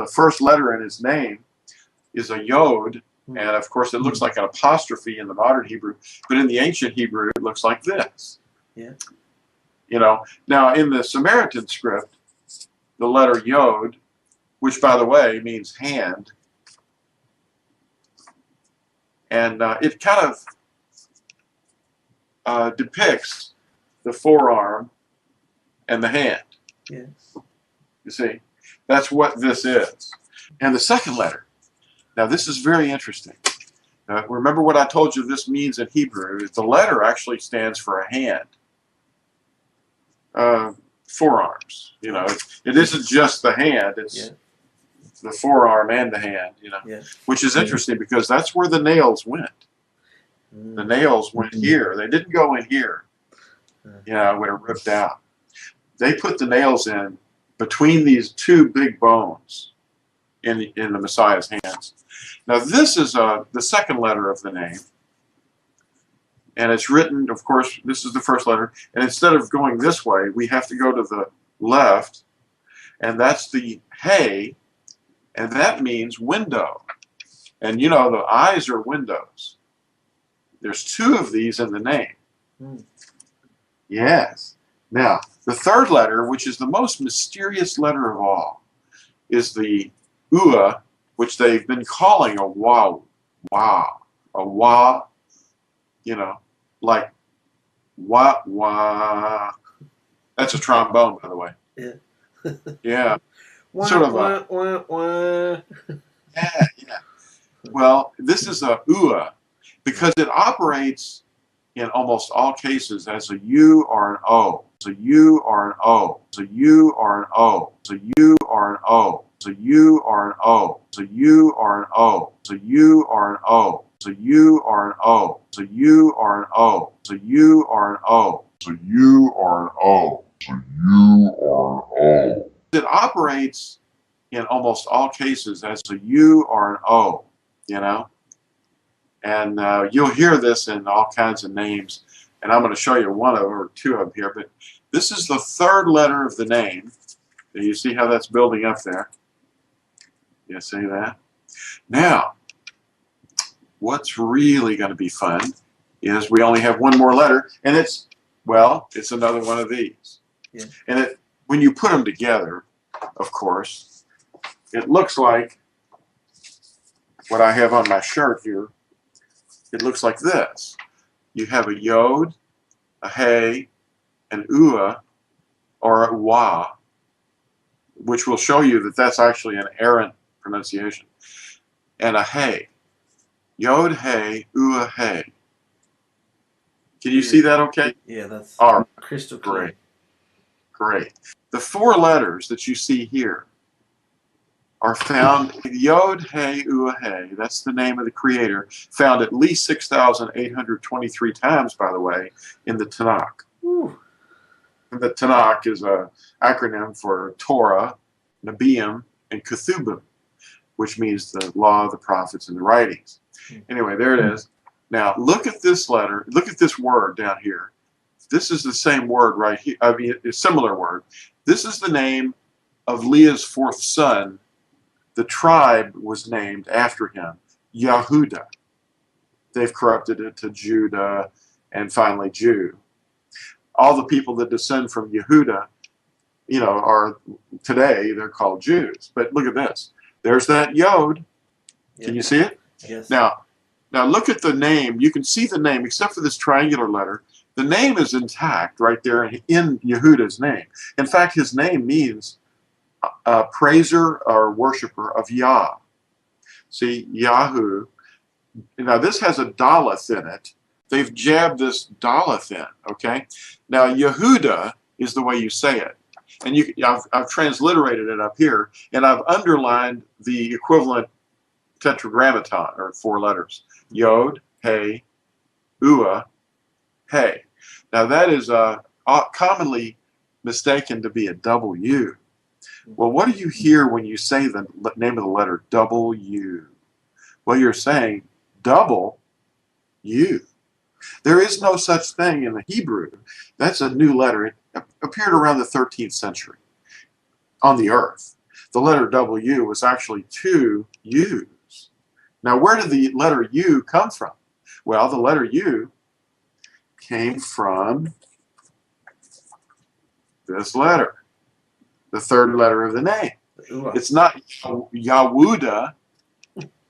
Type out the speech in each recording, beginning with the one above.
the first letter in his name is a yod, and of course it looks like an apostrophe in the modern Hebrew, but in the ancient Hebrew it looks like this. Yeah. You know, now in the Samaritan script, the letter yod, which by the way means hand, and it kind of depicts the forearm and the hand. Yes. You see, that's what this is. And the second letter, now this is very interesting. Remember what I told you this means in Hebrew. The letter actually stands for a hand. Forearms, you know, it isn't just the hand, it's the forearm and the hand, you know, which is interesting because that's where the nails went. The nails went here. They didn't go in here, you know, when it ripped out. They put the nails in between these two big bones in the Messiah's hands. Now this is the second letter of the name, and it's written, of course, this is the first letter, and instead of going this way, we have to go to the left, and that's the hey, and that means window. And you know, the eyes are windows. There's two of these in the name. Yes. Now, the third letter, which is the most mysterious letter of all, is the Yah-U-ah, which they've been calling a YAHUAH. A wah, you know, like YAHUAH. That's a trombone, by the way. Yeah. Yeah. Wah, Sort of wah, wah, wah. Yeah. Well, this is a Yah-U-ah because it operates in almost all cases as a U or an O. It's a U or an O. It's a U or an O. It's a U or an O. It's a U or an O. It's a U or an O. It's a U or an O. It's a U or an O. It's a U or an O. It's a U or an O. It's a U or an O. It's a U or an O. It operates in almost all cases as a U or an O, you know? And you'll hear this in all kinds of names, and I'm going to show you one of them or two of them here, but this is the third letter of the name. You see how that's building up there? You see that? Now, what's really going to be fun is we only have one more letter, and it's, well, it's another one of these. Yeah. And when you put them together, of course, it looks like what I have on my shirt here. It looks like this. You have a yod, a hey, an Yah-U-ah, or a wah, which will show you that that's actually an errant pronunciation, and a hey. Yod, hey, Yah-U-ah, hey. Can you see that okay? Yeah, that's right. Crystal clear. Great. Great. The four letters that you see here are found, Yod, Hey, Yah-U-ah, Hey, that's the name of the Creator, found at least 6,823 times, by the way, in the Tanakh. Ooh. And the Tanakh is an acronym for Torah, Nebiim, and Ketubim, which means the law, the prophets, and the writings. Anyway, there it is. Now, look at this letter, look at this word down here. This is the same word right here, I mean, a similar word. This is the name of Leah's fourth son. The tribe was named after him, Yehuda. They've corrupted it to Judah and finally Jew. All the people that descend from Yehuda, you know, are today, they're called Jews. But look at this. There's that Yod. Can you see it? Yes. Now look at the name. You can see the name, except for this triangular letter. The name is intact right there in Yehuda's name. In fact, his name means praiser or worshiper of Yah. See, Yahoo. Now this has a Daleth in it. They've jabbed this Daleth in, okay? Now Yehuda is the way you say it. And I've transliterated it up here, and I've underlined the equivalent tetragrammaton, or four letters. Yod, Hey, Yah-U-ah, Hey. Now that is commonly mistaken to be a W. Well, what do you hear when you say the name of the letter W? Well, you're saying double U. There is no such thing in the Hebrew. That's a new letter. It appeared around the 13th century on the earth. the letter W was actually two U's. Now, where did the letter U come from? Well, the letter U came from this letter, the third letter of the name. It's not YAHUAH.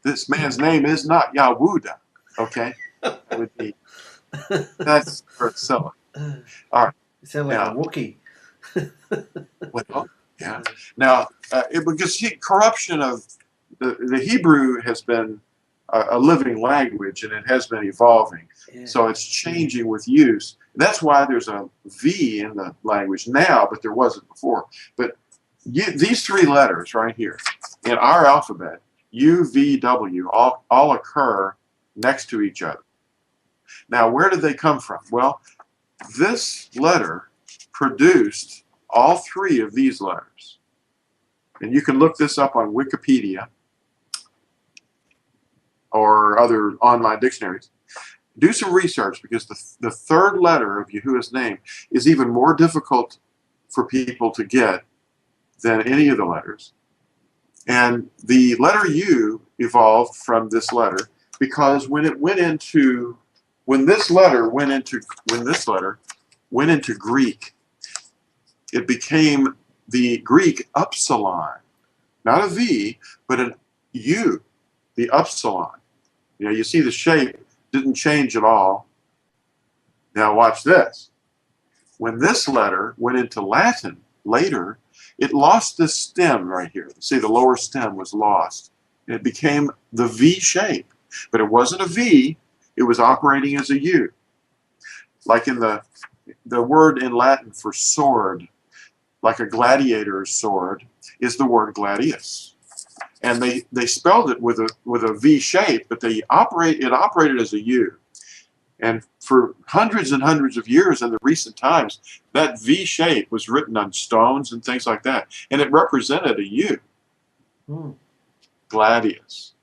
This man's name is not YAHUAH. Okay? It would be, that's for itself. All right. You sound like a Wookiee. Well, yeah. Now, because corruption of the Hebrew has been a living language, and it has been evolving. Yeah. So it's changing with use. That's why there's a V in the language now, but there wasn't before. But these three letters right here in our alphabet, U, V, W, all occur next to each other. Now, where did they come from? Well, this letter produced all three of these letters. And you can look this up on Wikipedia or other online dictionaries. Do some research, because the third letter of Yahuwah's name is even more difficult for people to get than any of the letters. And the letter U evolved from this letter because when this letter went into Greek, it became the Greek upsilon, not a V, but an U, the upsilon. You know, you see the shape didn't change at all. Now watch this. When this letter went into Latin later, it lost this stem right here. See, the lower stem was lost. And it became the V shape. But it wasn't a V, it was operating as a U. Like in the word in Latin for sword, like a gladiator's sword, is the word gladius. And they spelled it with a V shape, but it operated as a U. And for hundreds and hundreds of years in the recent times, that V shape was written on stones and things like that. And it represented a U. Gladius.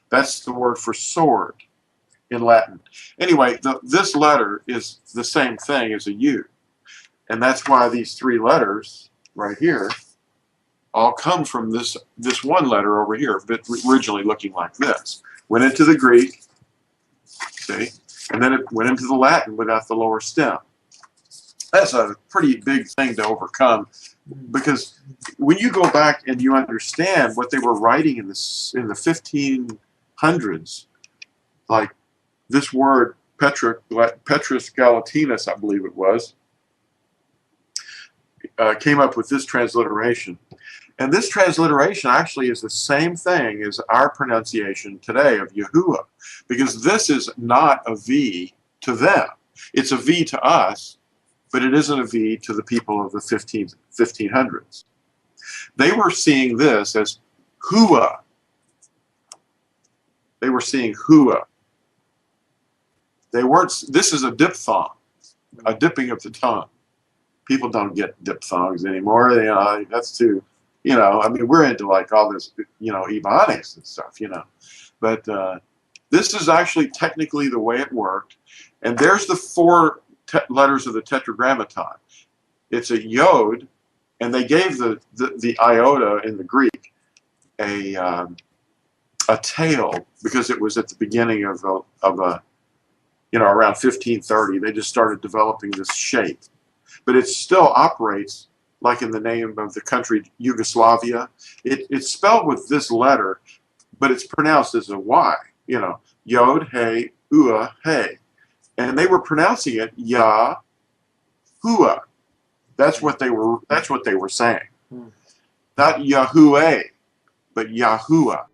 That's the word for sword in Latin. Anyway, this letter is the same thing as a U. And that's why these three letters right here all come from this one letter over here, but originally looking like this. Went into the Greek, see, and then it went into the Latin without the lower stem. That's a pretty big thing to overcome, because when you go back and you understand what they were writing in the 1500s, like this word Petrus Galatinus, I believe it was, came up with this transliteration. And this transliteration actually is the same thing as our pronunciation today of Yahuwah, because this is not a V to them. It's a V to us, but it isn't a V to the people of the 1500s. They were seeing this as YAHUAH. They were seeing YAHUAH. They weren't. This is a diphthong, a dipping of the tongue. People don't get diphthongs anymore. You know, that's too. You know, I mean, we're into like all this, you know, ebonics and stuff, you know. But this is actually technically the way it worked. And there's the four letters of the tetragrammaton. It's a yod, and they gave the iota in the Greek a tail, because it was at the beginning of a you know, around 1530. They just started developing this shape. But it still operates like in the name of the country Yugoslavia. It's spelled with this letter, but it's pronounced as a Y, you know, Yod, Hey, Ua, Hey. And they were pronouncing it Yah-U-ah. That's what they were saying. Not Yahweh, but Yah-U-ah.